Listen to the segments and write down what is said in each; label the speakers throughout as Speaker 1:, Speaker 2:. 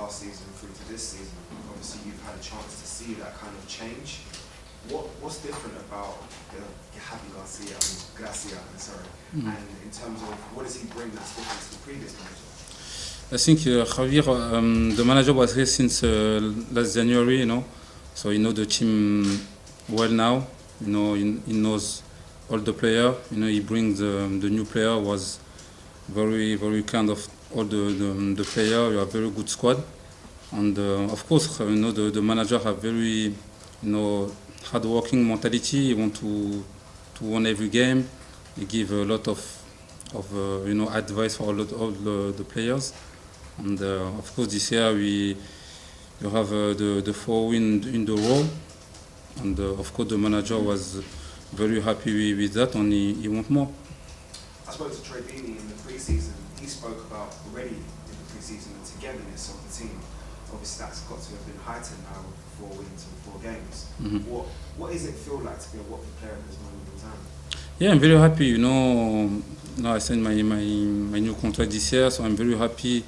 Speaker 1: last season through to this season, obviously you've had a chance to see that kind of change. What's different about Javi Gracia, and in terms of what does he bring that's different to the previous manager?
Speaker 2: I think Javier, the manager was here since last January, so he knows the team well now. He knows all the players. He brings the new player, was very, very kind of all the players. You have very good squad, and of course, the manager have very, hard-working mentality. He want to win every game. He give a lot of advice for all the players. And of course, this year you have the 4 wins in the row, and of course the manager was very happy with that, and he want more.
Speaker 1: I spoke to Troy Deeney in the pre-season. He spoke about already in the pre-season the togetherness of the team. Obviously, that's got to have been heightened now with 4 wins and 4 games.
Speaker 2: Mm-hmm.
Speaker 1: What does it feel like to be a Watford player at this moment in time?
Speaker 2: Yeah, I'm very happy. Now I signed my new contract this year, so I'm very happy.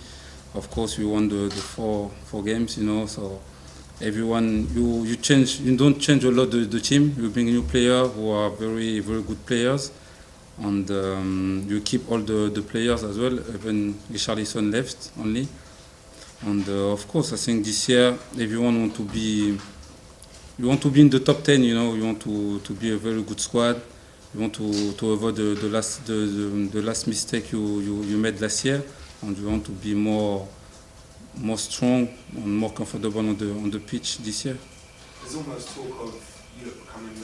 Speaker 2: Of course, we won the four games, so everyone, you don't change a lot the team. You bring new players who are very, very good players, and you keep all the players as well. Even Richarlison left only, and of course, I think this year everyone want to be. You want to be in the top 10. You want to be a very good squad. You want to avoid the last mistake you made last year. And we want to be more strong and more comfortable on the pitch this year.
Speaker 1: There's almost talk of you becoming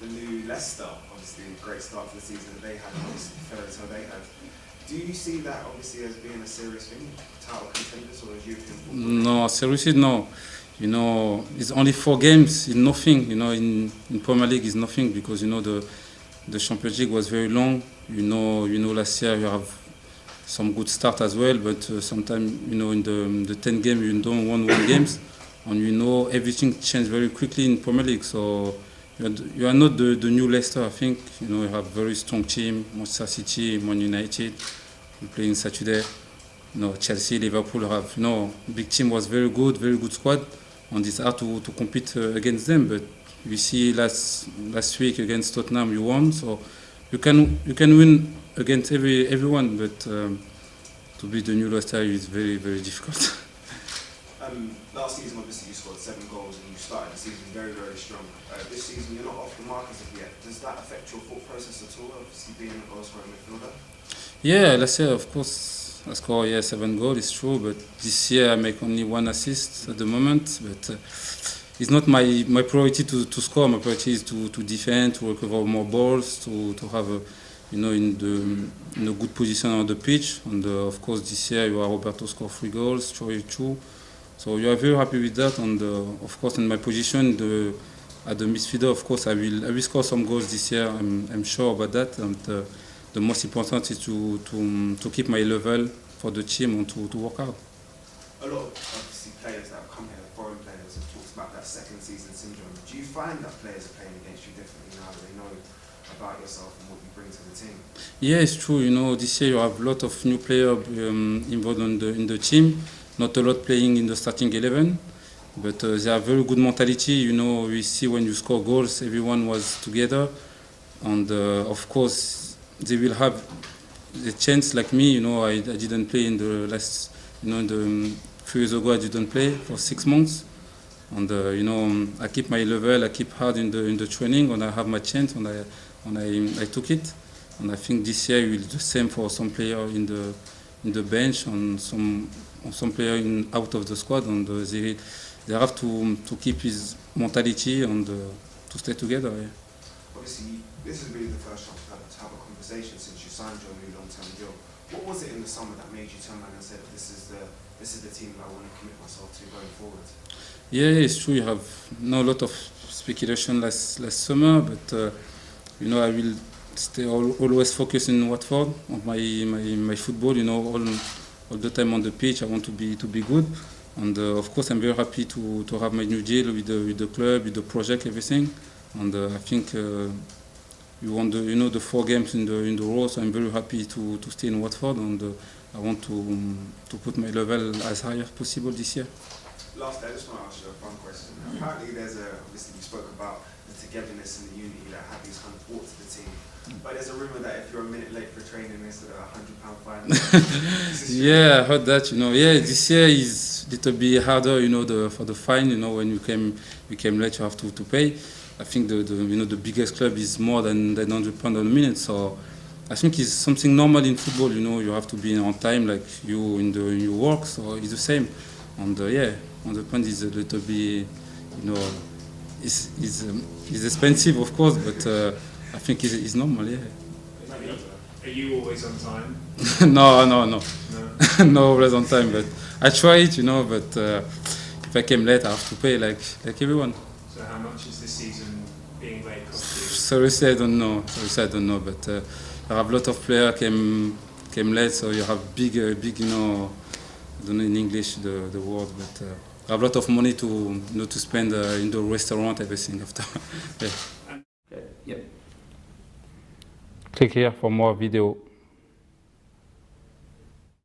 Speaker 1: the new Leicester. Obviously, a great start to the season that they had, obviously fairy tale they had. Do you see that obviously as being a serious thing, title contenders or as European football?
Speaker 2: No, seriously, no. It's only 4 games. It's nothing. In Premier League, it's nothing because the Champions League was very long. Last year you have some good start as well, but sometimes in the 10 games you don't win 1 games, and everything changed very quickly in Premier League. So you are not the new Leicester. I think you have very strong team. Manchester City, Man United, we play in Saturday. Chelsea, Liverpool have big team, was very good squad, and it's hard to compete against them. But we see last week against Tottenham you won, so you can win against everyone, but to be the new Leicester is very, very difficult.
Speaker 1: Last season, obviously, you scored 7 goals and you started the season very, very strong. This season, you're not off the mark as of yet. Does that affect your thought process at all, obviously being a goal-scoring midfielder?
Speaker 2: Yeah, last year, of course, I scored 7 goals, it's true, but this year I make only 1 assist at the moment. But it's not my priority to score. My priority is to defend, to recover more balls, to have in a good position on the pitch. And of course, this year you are Roberto scored 3 goals, Troy 2. So you are very happy with that. And of course, in my position at the midfielder, of course, I will score some goals this year. I'm sure about that. And the most important is to keep my level for the team and to work out.
Speaker 1: A lot of obviously players that have come here, foreign players, have talked about that second season syndrome. Do you find that players are playing against you differently now that they know about yourself and what you bring to the team? Yeah,
Speaker 2: it's true. This year you have a lot of new players involved in the team. Not a lot playing in the starting 11, but they have very good mentality. We see when you score goals, everyone was together, and of course they will have the chance like me. I didn't play in the last, the few years ago I didn't play for 6 months, and I keep my level, I keep hard in the training, and I have my chance, and I took it, and I think this year will be the same for some player in the bench and some player out of the squad, and they have to keep his mentality and to stay together. Yeah.
Speaker 1: Obviously, this is really the first chance to have a conversation since you signed your new long-term deal. What was it in the summer that made you turn around and said, "This is the team that I want to commit myself to going forward"?
Speaker 2: Yeah, it's true. You have a lot of speculation last summer, but I will stay always focused in Watford on my football. All the time on the pitch, I want to be good, and of course I'm very happy to have my new deal with the club, with the project, everything, and I think we won the 4 games in the row, so I'm very happy to stay in Watford, and I want to put my level as high as possible this year.
Speaker 1: Lastly, I just want to ask you a fun question. Apparently there's obviously you spoke about the togetherness and the unity that Javi's kind of brought to the team. But there's a rumour that if you're a minute late for training, there's a £100 fine.
Speaker 2: Yeah, I heard that, Yeah, this year is a little bit harder, for the fine, when you came late, you have to pay. I think the biggest club is more than £100 a minute, so I think it's something normal in football, you have to be on time like you in your work, so it's the same. And on the point is a little bit, it's expensive, of course, but I think it's normal, yeah.
Speaker 3: Are you always on time?
Speaker 2: No.
Speaker 3: No?
Speaker 2: Not always on time, but I try it, but if I came late, I have to pay like everyone.
Speaker 3: So how much is this season being late cost you?
Speaker 2: Seriously, I don't know, but I have a lot of players came late, so you have big, I don't know in English the word, but I have a lot of money to to spend in the restaurant, everything after. Yeah.
Speaker 4: Yep.
Speaker 2: Click here for more video.